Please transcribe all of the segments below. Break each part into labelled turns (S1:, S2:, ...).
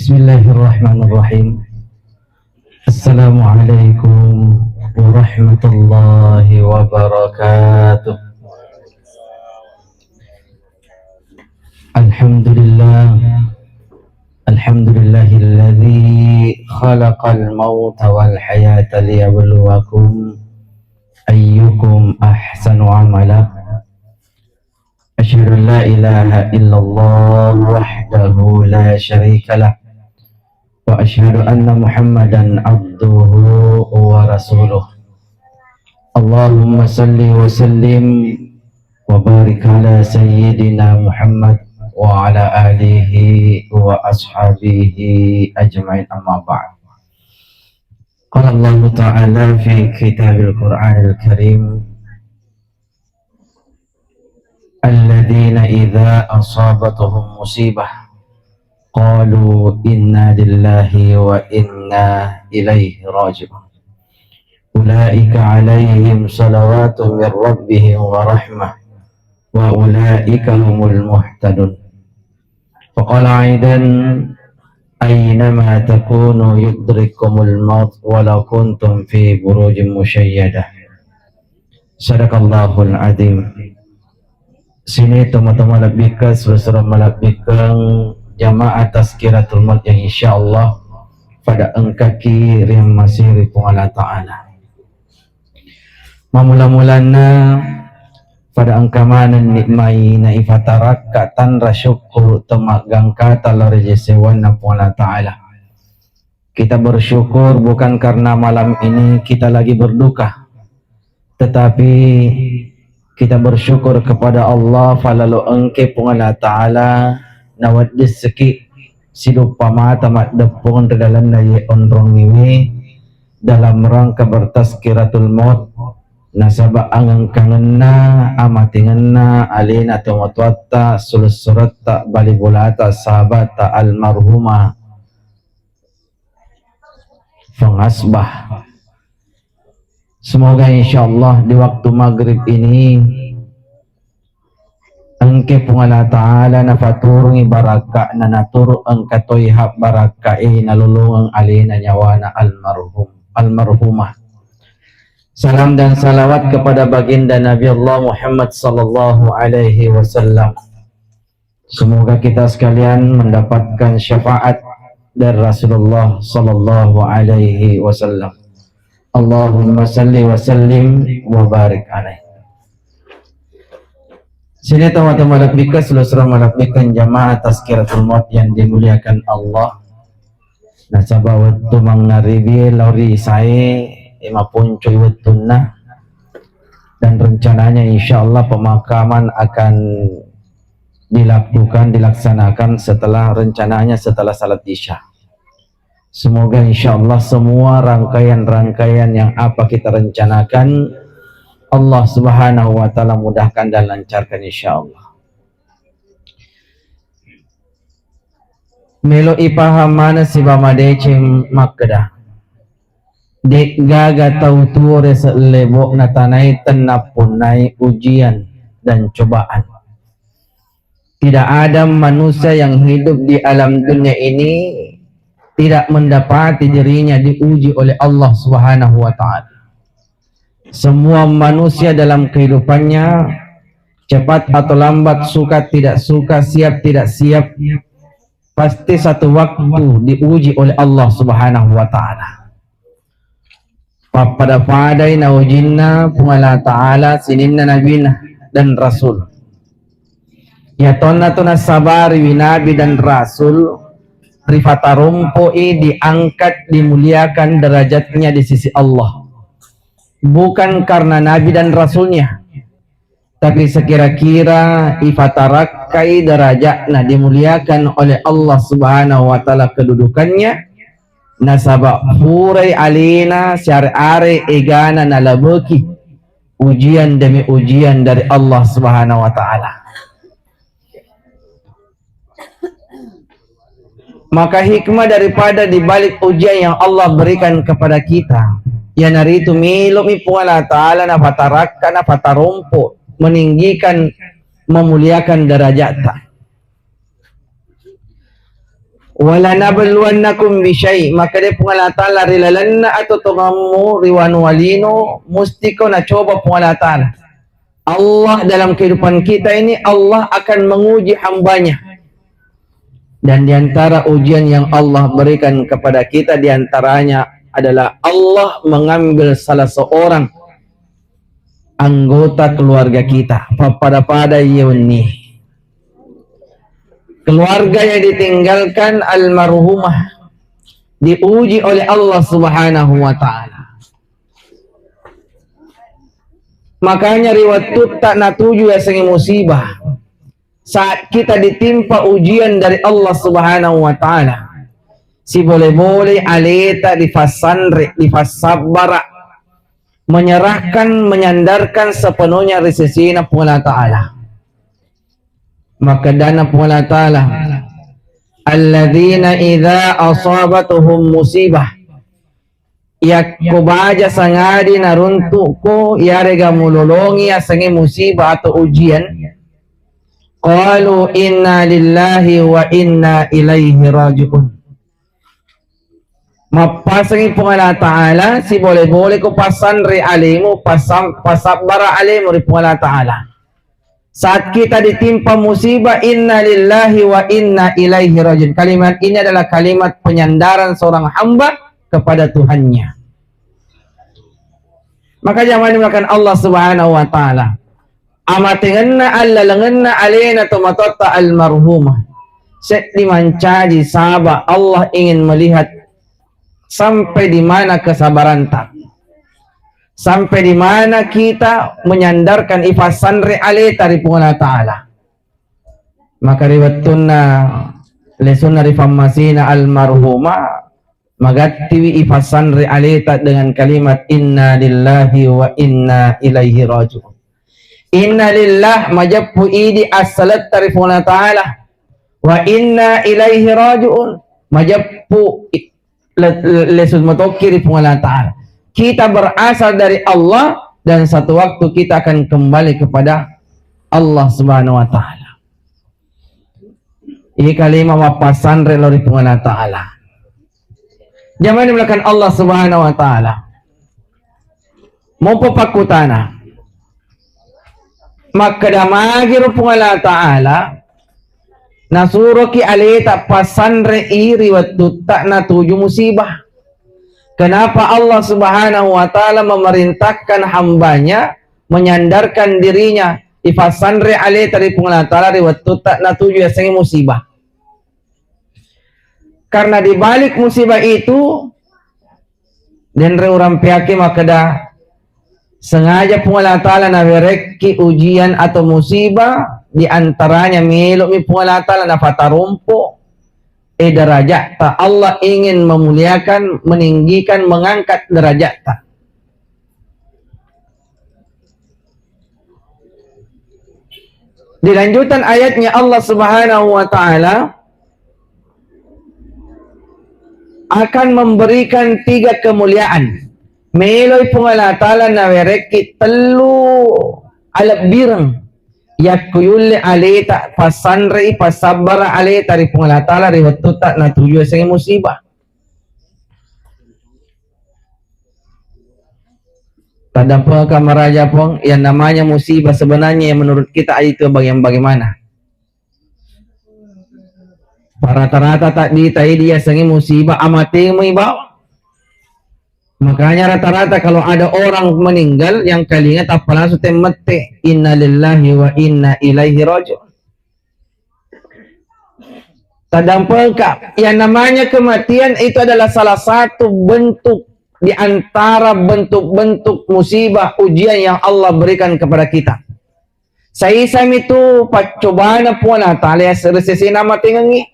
S1: Bismillahirrahmanirrahim. Assalamualaikum warahmatullahi wabarakatuh. Alhamdulillah, alhamdulillahilladzi khalaqal mauta wal hayata liyabluwakum ayyukum ahsanu amala. Asyhadu an la ilaha illallah wahdahu la syarika lah wa asyhadu anna Muhammadan abduhu wa rasuluh. Allahumma salli wa sallim wa barik ala sayyidina Muhammad wa ala alihi wa ashabihi ajma'in, amma ba'd. Qala Allah ta'ala fi kitabil Qur'anil Karim, alladzina idza asabatuhum musibah qalu inna lillahi wa inna ilaihi raji'un. Ulaika alaihim salawatu min rabbihim wa rahmah wa ulaika humul muhtadun. Faqala aidan aynama takunu yudrikumul maut walau kuntum fi burujin musyayyadah. Sadaqallahul azim. Sini teman-teman labika selesai melabikang jamaah tazkiratul maut yang insyaallah pada engkaki yang masih ripung Allah Ta'ala. Mamula-mulana pada engkamanan nikmai na ifatarak katan rasyukur temagang kata larejesewan na Allah Ta'ala. Kita bersyukur bukan karena malam ini kita lagi berduka, tetapi kita bersyukur kepada Allah falalu engke Allah Ta'ala nawad diseki sidup pamata mat depon redalan naye onrong niwi dalam rangka bertazkiratul maut nasaba angang kangenna amatingenna alina tumatwatta sulus suratta balibulata sahabata almarhumah Fangasbah. Semoga insyaallah di waktu maghrib ini engke Allah Ta'ala nafaturungi baraka na naturu engkatoy hab baraka nalulungang alina nyawana almarhumah. Salam dan salawat kepada baginda Nabi Allah Muhammad sallallahu alaihi wasallam. Semoga kita sekalian mendapatkan syafaat dari Rasulullah sallallahu alaihi wasallam. Allahumma salli wa sallim wa barik alaih. Sini teman-teman malapika seluruh malapikan jamaah tazkiratul maut yang dimuliakan Allah. Nasaba waktu mangaribi lauri saya imapun cuy wetunna, dan rencananya insyaallah pemakaman akan dilaksanakan rencananya setelah salat isya. Semoga insyaallah semua rangkaian-rangkaian yang apa kita rencanakan Allah Subhanahu wa Ta'ala mudahkan dan lancarkan insyaallah. Melo ipahamana si bamadece makda dek gaga tau tuore selebok natanai tenapunai ujian dan cobaan. Tidak ada manusia yang hidup di alam dunia ini tidak mendapati dirinya diuji oleh Allah Subhanahu wa Ta'ala. Semua manusia dalam kehidupannya, cepat atau lambat, suka tidak suka, siap tidak siap, pasti satu waktu diuji oleh Allah Subhanahu wa Ta'ala. Pada padai na ujinna Allah Ta'ala sininna nabina dan rasul. Ya tonna tuna sabari winabi dan rasul rifatarumpo'i diangkat, dimuliakan derajatnya di sisi Allah. Bukan karena nabi dan rasulnya, tapi sekira-kira ifatarakai derajatnya dimuliakan oleh Allah Subhanahu wa Ta'ala kedudukannya. Nasaba hurai alina syar'are egana nalabeki ujian demi ujian dari Allah Subhanahu wa Ta'ala. Maka hikmah daripada dibalik ujian yang Allah berikan kepada kita, ya nari itu miluk ipu Allah Ta'ala na fatarakka na fatarumpo, meninggikan, memuliakan derajatnya. Wala nabluwannakum bisyai, maka dia Allah Ta'ala rilalanna atau tungamu riwan walino musti ko na coba Allah Ta'ala. Allah dalam kehidupan kita ini Allah akan menguji hambanya. Dan diantara ujian yang Allah berikan kepada kita diantaranya adalah Allah mengambil salah seorang anggota keluarga kita. Pada yuni. Keluarga yang ditinggalkan almarhumah diuji oleh Allah Subhanahu wa Ta'ala. Makanya riwayat tak natuju ya sengi musibah saat kita ditimpa ujian dari Allah Subhanahu wa Ta'ala. Si boleh-boleh aleta difasabara menyerahkan, menyandarkan sepenuhnya resesina Allah Ta'ala. Maka dana Allah Ta'ala alladzina idza asabatuhum musibah yakubaja sangadi naruntuko yarega mulolongi asangi musibah atau ujian qalu inna lillahi wa inna ilaihi raji'un. Mapasangi Allah Ta'ala si boleh-boleh ko pasanri alimu pasabara alimu ri Allah Ta'ala. Saat kita ditimpa musibah, inna lillahi wa inna ilaihi rajiun. Kalimat ini adalah kalimat penyandaran seorang hamba kepada Tuhannya. Maka jangan dimakan Allah Subhanahu wa Ta'ala. Amatinganna allalanganna alena tumatotta almarhumah. Set dimancaji sabah Allah ingin melihat sampai di mana kesabaran tak. Sampai di mana kita menyandarkan ifasan reale dari Allah Ta'ala. Maka riwatuna lesuna rifamasina almarhuma magatiwi ifasan reale dengan kalimat inna lillahi wa inna ilaihi raji'un. Inna lillah majappu idi as-salat dari Allah Ta'ala wa inna ilaihi raji'un majappu lesun matokiri Allah Ta'ala. Kita berasal dari Allah dan satu waktu kita akan kembali kepada Allah Subhanahu wa Ta'ala. Ini kalimat mapasan relori Allah Ta'ala. Jangan dimulakan Allah Subhanahu wa Ta'ala. Mau papakutana. Maka damagi Allah Ta'ala nasuro ki alita pasanre iri waktu tak natuju musibah. Kenapa Allah Subhanahu wa Ta'ala memerintahkan hambanya menyandarkan dirinya ifasanre ale dari Allah Ta'ala riwayat tak natuju ya sengi musibah. Karena di balik musibah itu dan orang pihaki maka dah sengaja Allah Ta'ala nawereki ujian atau musibah di antaranya miluk mi Allah Ta'ala na fatarumpo derajat ta. Allah ingin memuliakan, meninggikan, mengangkat derajat ta. Di lanjutan ayatnya Allah Subhanahu wa Ta'ala akan memberikan 3 kemuliaan. Meloy Allah Ta'ala na wereki telu alap birang yakuyuli alita pasanri pasabara alita dari Allah Ta'ala riwayat tak natuju sengi musibah. Tadapun kamaraja pong yang namanya musibah sebenarnya yang menurut kita itu bagaimana? Rata-rata tak ditai dia sengi musibah amati ibaw. Makanya rata-rata kalau ada orang meninggal yang kalinya tak langsung temete inna lillahi wa inna ilaihi raji'un. Tadampengkap yang namanya kematian itu adalah salah satu bentuk di antara bentuk-bentuk musibah ujian yang Allah berikan kepada kita. Saya itu pacobaan Allah Ta'ala ya resesi nama tingangi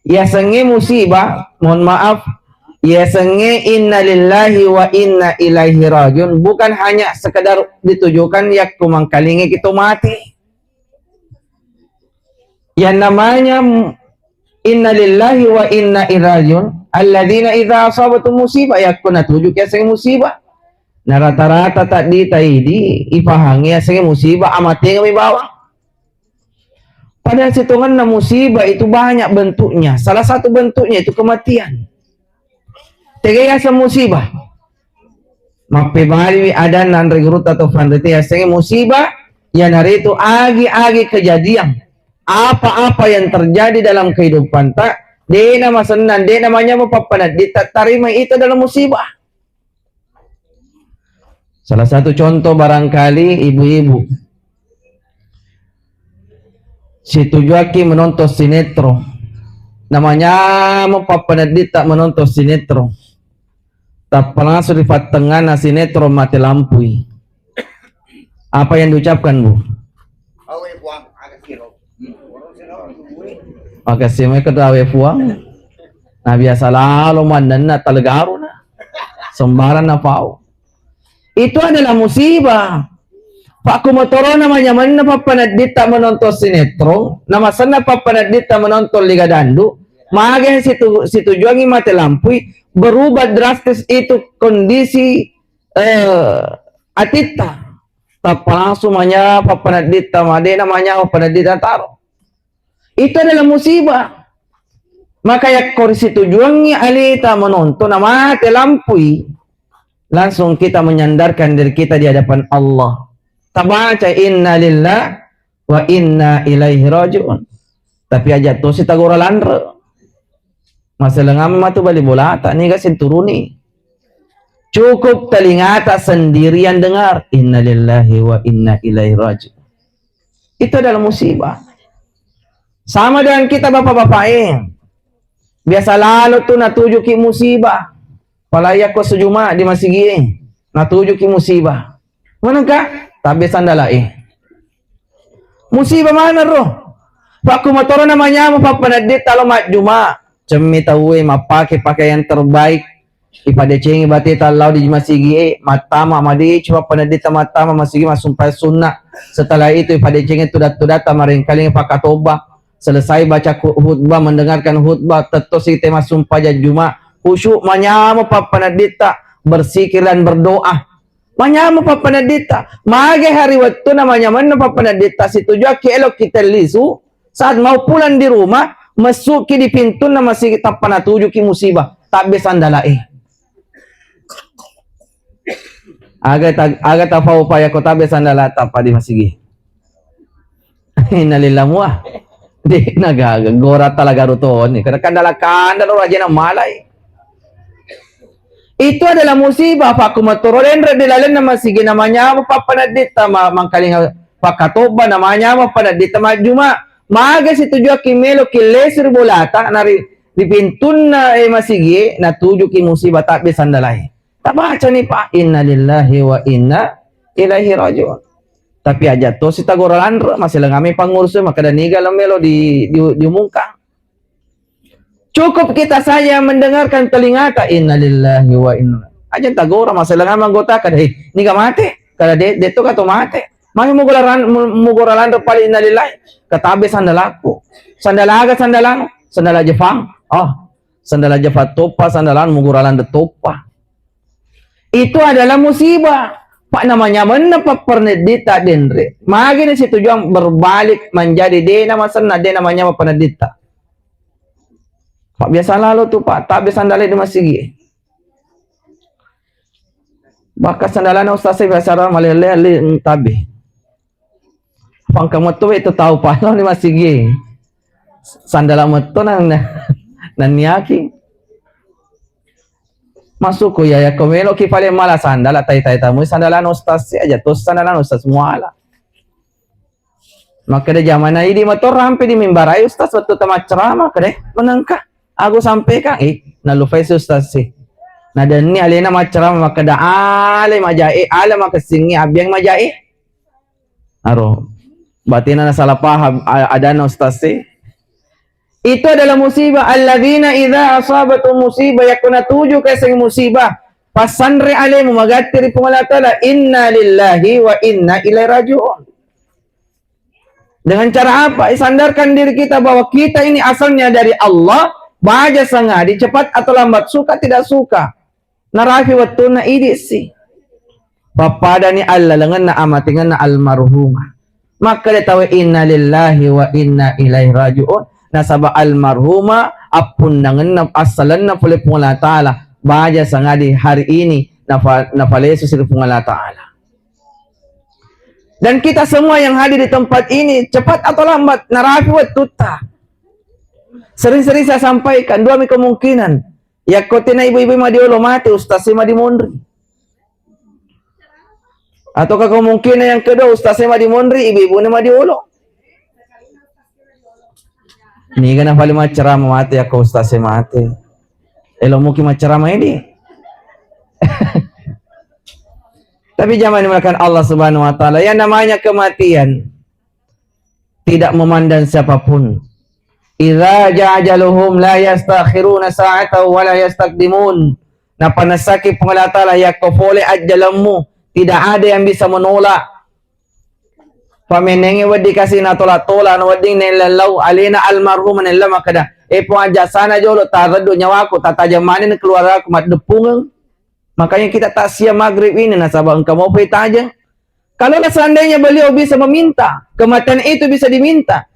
S1: ya sengi musibah mohon maaf ya sengi inna lillahi wa inna ilaihi rajiun bukan hanya sekedar ditujukan ya kumangkalingi kita mati. Yang namanya inna lillahi wa inna ilaihi rajiun alladzina idza asabatu musibah yakuna tujuk ya sengi musibah. Nah rata-rata tak ditaidi ipahangi ya sengi musibah amati kami bawa. Padahal hitungan na musibah itu banyak bentuknya. Salah satu bentuknya itu kematian. Tegaya sa musibah. Mapibali ada nan regrut atau fandete yang musibah yang hari itu agi-agi kejadian. Apa-apa yang terjadi dalam kehidupan tak, dia nama senang, dia namanya mapapanat, dia tarima itu dalam musibah. Salah satu contoh barangkali ibu-ibu. Si Tujuaki menonton sinetron. Namanya mapapanat dia tak menonton sinetron. Tak pernah surifat tengah na sinetron mati lampui. Apa yang diucapkan Bu? Maka si mereka dawe puang. Nah biasa lalu mandan na talagaro na. Sembaran na pao. Itu adalah musibah. Pak kumotoro namanya mana papanadita menonton sinetron, nama sana papanadita menonton Liga Dandu, maga situ juangi mati lampui, berubah drastis itu kondisi atita. Tak langsung namanya papanadita, made namanya papanadita taro. Itu adalah musibah. Maka ya kor situ juangi alita menonton, nama mati lampui. Langsung kita menyandarkan diri kita di hadapan Allah. Tabaca inna lillah wa inna ilaihi raji'un. Tapi aja tu si tagora landre. Masalah ngam matu bali bolata ni kasi turuni. Cukup telingata sendirian dengar inna lillahi wa inna ilaihi raji'un. Itu adalah musibah. Sama dengan kita bapak-bapak biasa lalu tu natuju ki musibah. Palayak ko sejuma di masigi natuju ki musibah. Mana ka? Tabi sandalai. Musibah mana roh? Paku motor namanya mapapanadit talo mat juma. Cemi tahu mapake pakaian terbaik. Ipada cengi bati talau di masigi matama madi cuma panadit matama masigi masumpai sunnah. Setelah itu ipada cengi tudat-tudata maring kaling pakatoba. Selesai baca khutbah mendengarkan khutbah tetos ite masumpah juma. Khusyuk manyama papanadita bersikir dan berdoa. Manyama papanadita. Mage hari waktu namanya mana papanadita situ juga elok kita lisu saat mau pulang di rumah masuk di pintu nama masih kita panatuju ki musibah tak bisa andalai. Agak tahu upaya kota bisa andala tapa di masigi. Innalillahi wa di nagaga gora talaga ruton ni kada kandalakan dan raja malay. Itu adalah musibah Pak kumaturolen radilalan nama sige namanya papanadita mangkaling pakatoba namanya papanadita majuma maga situ juga kimelo kilesir bolata nari dipintun na masigi natuju ki musibah tak bisa andalai. Tak baca ni Pak innalillahi wa inna ilaihi raji'un. Tapi aja to si tagoralan masih langami pangurus maka daniga lamelo diumungkan. Cukup kita saja mendengarkan telinga ta innalillahi wa inna. Aja tagora masalah anggota kada ni ka mate. Kada de to ka to mate. Mami mugoralan pali innalillahi. Katabe sandalaku. Sandalaga sandala Jepang. Oh, sandala Jepang topa sandalan mugoralan de topa. Itu adalah musibah. Pak namanya mana papernedita denre. Magi ni situ juang berbalik menjadi de nama sana de namanya papernedita. Pak biasa lalu tuh Pak, tak bisa sandalnya di masigi. Bakal sandalan ustaz saya biasa malele tabi. Pangkamu tuh itu tahu Pak di masigi. Sandalan metu nang niaki. Masuk ko ya komelo ki pale mala sandala tai tamu sandalan ustaz aja tuh sandalan ustaz muala. Maka de zaman ini motor rampe di mimbarai ustaz waktu tamat ceramah kade menengkah. Aku sampaikan, nalufay si ustaz si. Nadani alina macaram makada ale majai, ale makasingi abiyang majai. Aro, batina na salah paham ada na ustaz si. Itu adalah musibah. Alladzina idza asabatu musibah yakuna tuju kasing musibah. Pasanre ale mumagatiri pumalatala inna lillahi wa inna ilaihi raji'un. Dengan cara apa? Sandarkan diri kita bahwa kita ini asalnya dari Allah. Baja sangadi cepat atau lambat suka tidak suka narafi waktu na idi si papada ni Allah lengan na amatingan na almarhumah Maka dia tahu inna lillahi wa inna ilaihi raji'un. Nasaba almarhuma apun nangenap asalan na pulih Allah Ta'ala. Baja sangadi hari ini nafalesu sila Allah Ta'ala. Dan kita semua yang hadir di tempat ini, cepat atau lambat, narafi wa tuta. Sering-sering saya sampaikan, dua kemungkinan. Ya kotina ibu-ibu madiolo mati, ustaz madi mondri. Ataukah kemungkinan yang kedua, ustaz madi mondri, ibu-ibu madiolo. Ini kan paling ceramah mati ya ustaz mati. Elo mungkin ceramah ini. Tapi jangan dimulakan Allah Subhanahu wa taala. Yang namanya kematian tidak memandang siapapun. Idza ja'ajaluhum la yastakhiruna sa'atan wa la yastaqdimun. Na panasaki Allah Taala yakofole ajalammu, tidak ada yang bisa menolak. Pamenenge wadi kasih na tola-tola na wading nilalau alina almarhum nilama kada. Po aja sana jolo tarado nyawaku tatajamanin keluarga aku mat depung. Makanya kita tak siap maghrib ini nasabah engkau mau pita aja. Kalau seandainya beliau bisa meminta, kematian itu bisa diminta.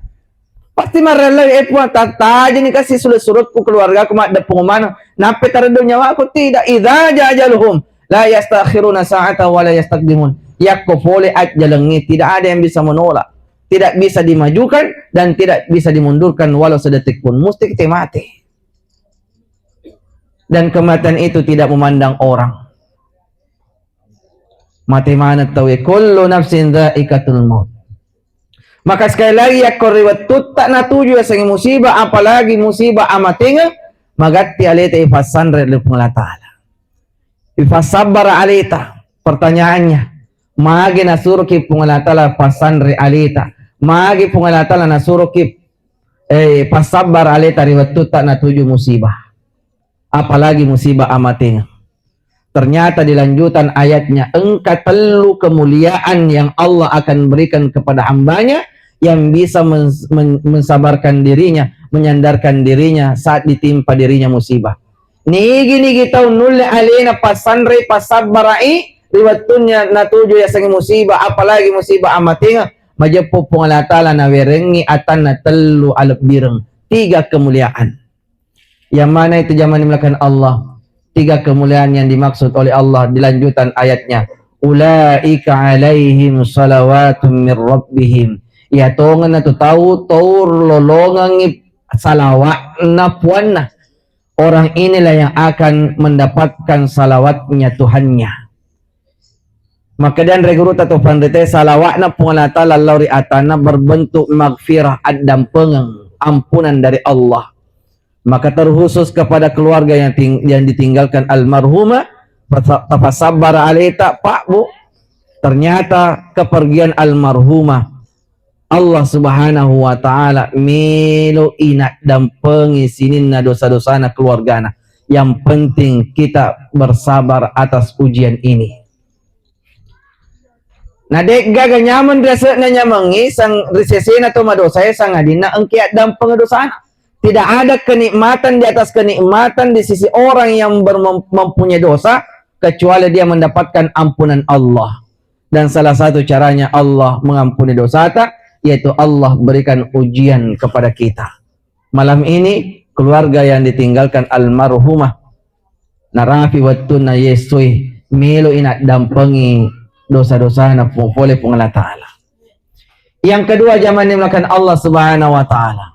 S1: Pasti marah puan tata aja nih kasih surat-suratku keluarga aku mak depung mana. Nape tarado nyawaku tidak. Idza jajaluhum la yastakhiruna sa'atan wa la yastaqdimun. Yakofole ajalangi, tidak ada yang bisa menolak, tidak bisa dimajukan dan tidak bisa dimundurkan walau sedetik pun. Mesti kita mati. Dan kematian itu tidak memandang orang. Mati mana tahu kullu nafsin dha'iqatul maut. Maka sekali lagi ya korriwat tak natuju sang musibah, apalagi musibah amatinga magatti alita ifasanre li Allah Ta'ala. Ifasabara alita. Pertanyaannya, magi nasuruki Allah Ta'ala pasanre alita. Magi Allah Ta'ala nasuruki pasabar alita riwat tak natuju musibah. Apalagi musibah amating. Ternyata di lanjutan ayatnya, engkau telu kemuliaan yang Allah akan berikan kepada hambanya yang bisa mensabarkan dirinya, menyandarkan dirinya saat ditimpa dirinya musibah. Nigi tahu nulle alina pasanre pasabarai riwatunya natuju ya sangi musibah, apalagi musibah amating majepo Allah Ta'ala na werengi atan na telu alap bireng. 3 kemuliaan. Yang mana itu zaman dimulakan Allah. 3 kemuliaan yang dimaksud oleh Allah di lanjutan ayatnya. Ulaika alaihim salawatun min rabbihim. Ya tongan na tahu taur lolongang salawat na puan na. Orang inilah yang akan mendapatkan salawatnya Tuhannya. Maka dan regurut atau pandete salawat na Allah Ta'ala lauri atana berbentuk magfirah adam pengang ampunan dari Allah. Maka terkhusus kepada keluarga yang ditinggalkan almarhumah, tafasabar alita Pak Bu. Ternyata kepergian almarhumah Allah Subhanahu wa Ta'ala melo inak dan pengisinin na dosa-dosana keluargana. Yang penting kita bersabar atas ujian ini. Nah dek gaga nyaman rasa na nyamangi sang risesena to madosa sang adina engkiat dan pengedosana. Tidak ada kenikmatan di atas kenikmatan di sisi orang yang mempunyai dosa kecuali dia mendapatkan ampunan Allah. Dan salah satu caranya Allah mengampuni dosa yaitu Allah berikan ujian kepada kita. Malam ini keluarga yang ditinggalkan almarhumah narafi wattuna yesui melo inak dampengi dosa-dosa na boleh Allah Ta'ala. Yang kedua zaman dimulakan Allah Subhanahu wa Ta'ala.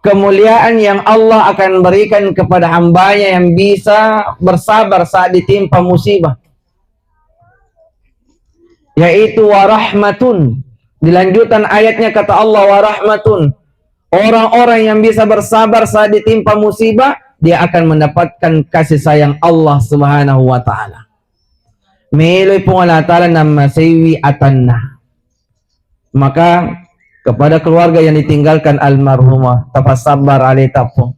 S1: Kemuliaan yang Allah akan berikan kepada hambanya yang bisa bersabar saat ditimpa musibah. Yaitu warahmatun. Di lanjutan ayatnya kata Allah warahmatun. Orang-orang yang bisa bersabar saat ditimpa musibah, dia akan mendapatkan kasih sayang Allah Subhanahu wa Ta'ala. Meloy po Allah Ta'ala na masaywi atanna. Maka kepada keluarga yang ditinggalkan almarhumah tapasabar alita po.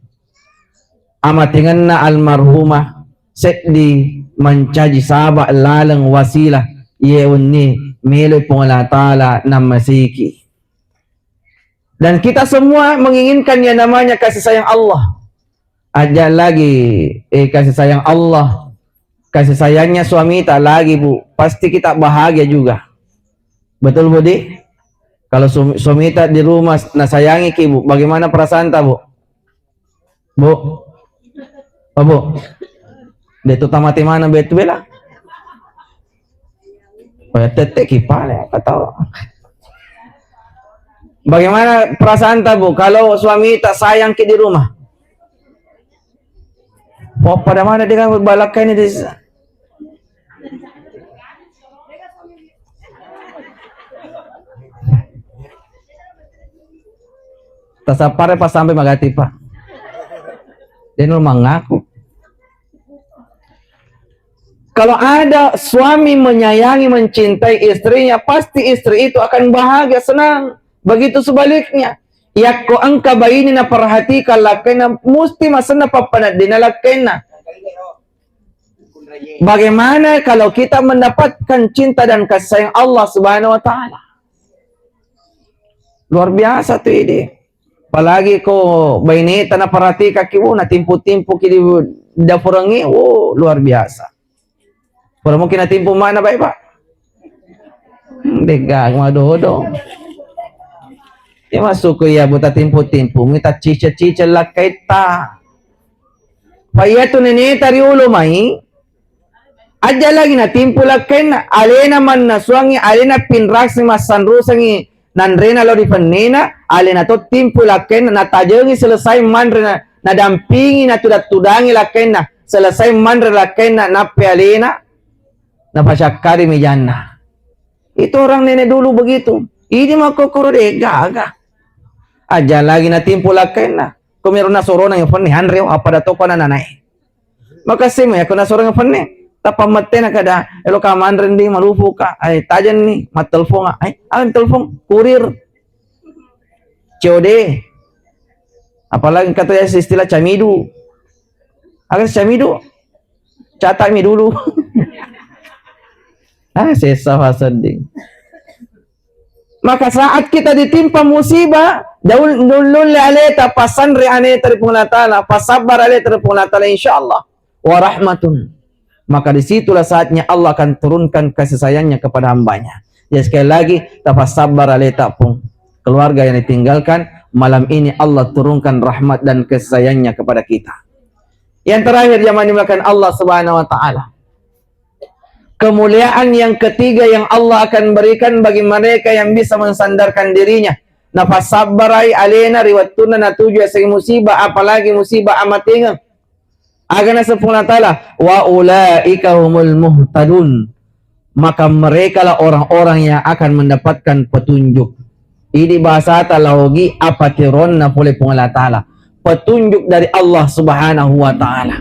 S1: Amatingan na almarhumah setdi mencaji sabak lalang wasilah yeun ni meloy po Allah Ta'ala na masiki. Dan kita semua menginginkan yang namanya kasih sayang Allah. Ada lagi kasih sayang Allah. Kasih sayangnya suami tak lagi Bu. Pasti kita bahagia juga. Betul Budi? Kalau sumita di rumah nasayangi ki Bu, bagaimana perasaan ta Bu? Bu? Oh Bu? Detu tamati mana betu bela? Oh, tete ki pale kata. Bagaimana perasaan ta Bu kalau suami tak sayang ki di rumah? Oh, pada mana dia balakai ini di tasapare pas sampai magati pa. Dia mengaku. Kalau ada suami menyayangi, mencintai istrinya, pasti istri itu akan bahagia, senang. Begitu sebaliknya. Ya ko angka baini na perhatikan lakena musti masana papanad dinalakena. Bagaimana kalau kita mendapatkan cinta dan kasih sayang Allah Subhanahu wa taala? Luar biasa tuh ini. Apalagi ko baini tanah perhatikan ki na timpu-timpu ki di dapurangi, luar biasa. Kalau mungkin na timpu mana baik Pak? Degang madodo. Ya masuk ke ya buta timpu-timpu, minta cica-cica lakaita. Paya tu nene tari ulo mai. Aja lagi na timpu lakaina, alena man na suangi, alena pinraksi masan rusangi nandrena lo di penena, alena to timpu lakaina na tajengi selesai mandre na dampingi na tudangi lakaina, selesai mandre lakaina na alena na pasyakari mijana. Itu orang nenek dulu begitu. Ini mah kokoro deh gaga. Aja lagi na timpu lakaina. Kung meron na sorona yung panihan reo, apa dato ko na nanay. Makasih mo ya, kung na sorona yung pani, tapamate na kada, elo ka manrin di, malupo ka, ay tajan ni, matelfon nga, ay, alam telfon, kurir. COD. Apalagi kata ya istilah camidu. Akan camidu, catat mi dulu. Sesa hasading. Maka saat kita ditimpa musibah, dulul aleta pasanri aneta ripungatala, pasabar aleta ripungatala insyaallah wa rahmatun. Maka disitulah saatnya Allah akan turunkan kasih sayangnya kepada hambanya. Ya sekali lagi, tapasabar aleta pun keluarga yang ditinggalkan, malam ini Allah turunkan rahmat dan kasih sayangnya kepada kita. Yang terakhir yang dimulakan Allah Subhanahu wa taala. Kemuliaan yang ketiga yang Allah akan berikan bagi mereka yang bisa mensandarkan dirinya. Nafasabarai alena riwatuna natuju segi musibah, apalagi musibah amatingan. Agana sepuluh ta'ala wa ulaika humul muhtadun. Maka mereka lah orang-orang yang akan mendapatkan petunjuk. Ini bahasa talawogi apatiron na pole pungala ta'ala. Petunjuk dari Allah Subhanahu wa taala.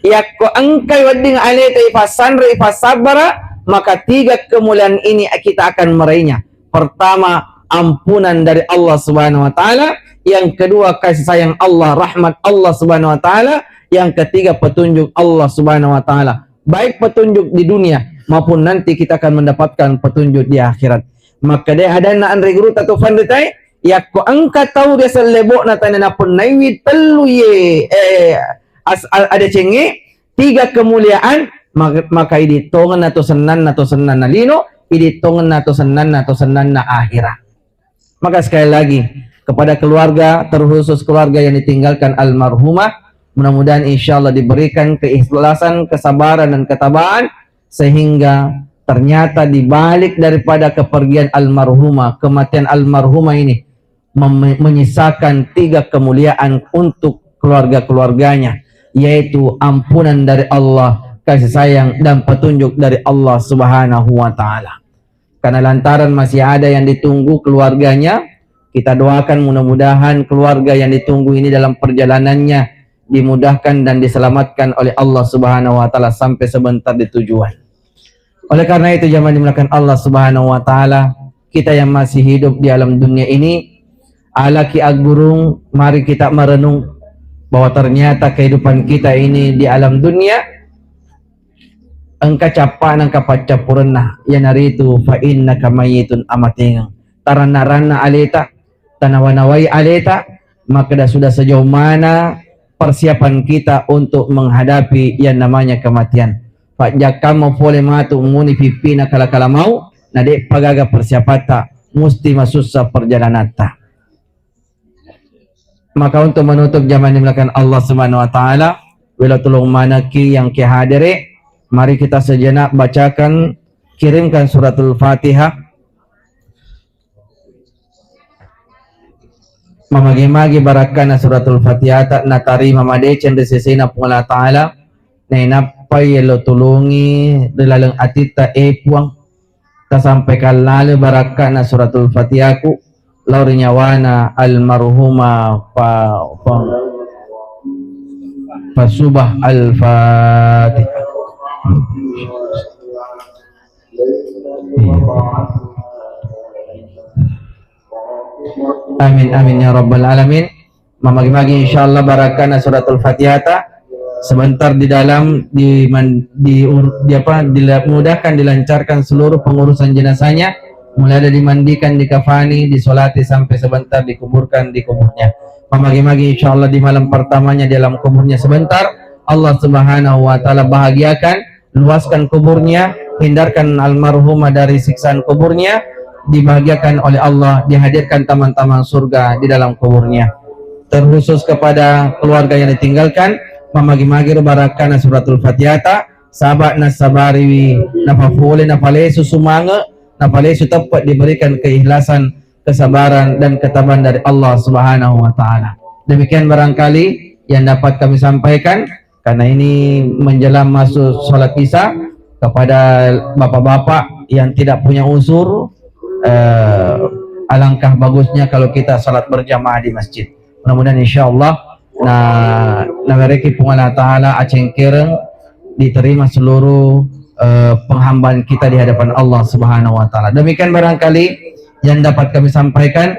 S1: Ya ko angkai wading aleta ifasanra ifasabara, maka tiga kemuliaan ini kita akan meraihnya. Pertama, ampunan dari Allah Subhanahu wa taala, yang kedua kasih sayang Allah, rahmat Allah Subhanahu wa taala, yang ketiga petunjuk Allah Subhanahu wa taala. Baik petunjuk di dunia maupun nanti kita akan mendapatkan petunjuk di akhirat. Maka dia ada na andre guru tatu fandetai, ya ko angka tahu dia selebok na tanana pun naiwi telu ye ada cengi tiga kemuliaan, maka iditongan nato senan na lino, iditongan nato senan na akhirat. Maka sekali lagi kepada keluarga, terkhusus keluarga yang ditinggalkan almarhumah, mudah-mudahan insyaallah diberikan keikhlasan, kesabaran dan ketabaan, sehingga ternyata dibalik daripada kepergian almarhumah, kematian almarhumah ini menyisakan tiga kemuliaan untuk keluarga-keluarganya, yaitu ampunan dari Allah, kasih sayang dan petunjuk dari Allah Subhanahu wa taala. Karena lantaran masih ada yang ditunggu keluarganya, kita doakan mudah-mudahan keluarga yang ditunggu ini dalam perjalanannya dimudahkan dan diselamatkan oleh Allah Subhanahu wa taala sampai sebentar di tujuan. Oleh karena itu jamaah dimulakan Allah Subhanahu wa taala, kita yang masih hidup di alam dunia ini, ala ki agburung, mari kita merenung bahwa ternyata kehidupan kita ini di alam dunia engka capa nang kapacapurna yanaritu fa innaka mayitun amating tarana-rana aleta tanawanawai aleta, maka sudah sejauh mana persiapan kita untuk menghadapi yang namanya kematian. Fa jakam pole matu muni pipina kala-kala mau Nade pagaga persiapata musti masussa perjalanata. Maka untuk menutup zaman dimulakan Allah Subhanahu wa taala, bila tulung manaki yang ke hadire, mari kita sejenak bacakan, kirimkan suratul Fatihah. Mamagi-magi barakana suratul Fatihah tak natari mamade cende sesena pung Allah taala na inapai lo tulungi dalaleng atita epuang ta sampai kalale barakana suratul Fatihah ku lauri nyawana almarhuma fasubah al-Fatihah. Amin amin ya rabbal alamin. Mamagi-magi insyaallah barakana suratul Fatihah sebentar di dalam dimudahkan dilancarkan seluruh pengurusan jenazahnya, mulai dari dimandikan, dikafani, disolati sampai sebentar dikuburkan di kuburnya. Mamagi-magi insyaallah di malam pertamanya di dalam kuburnya sebentar, Allah Subhanahu wa taala bahagiakan, luaskan kuburnya, hindarkan almarhumah dari siksaan kuburnya, dibahagiakan oleh Allah, dihadirkan taman-taman surga di dalam kuburnya. Terkhusus kepada keluarga yang ditinggalkan, mamagi-magi barakana suratul Fatihah sahabat nasabari napafule napalesu sumanga napalesu tepat diberikan keikhlasan, kesabaran dan ketabahan dari Allah Subhanahu wa taala. Demikian barangkali yang dapat kami sampaikan, karena ini menjelang masuk sholat isya. Kepada bapak-bapak yang tidak punya uzur, alangkah bagusnya kalau kita salat berjamaah di masjid. Mudah-mudahan insyaallah mereka pun Allah taala acengkereng diterima seluruh penghambaan kita di hadapan Allah Subhanahu wa taala. Demikian barangkali yang dapat kami sampaikan,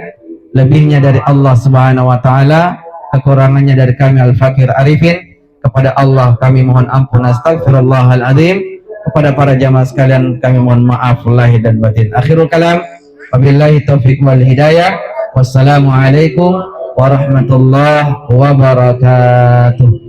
S1: lebihnya dari Allah Subhanahu wa taala, kekurangannya dari kami Al-Fakir Arifin. Kepada Allah kami mohon ampun, astagfirullahal azim. Kepada para jamaah sekalian kami mohon maaf lahir dan batin. Akhirul kalam, wabillahi taufiq wal hidayah. Wassalamualaikum warahmatullahi wabarakatuh.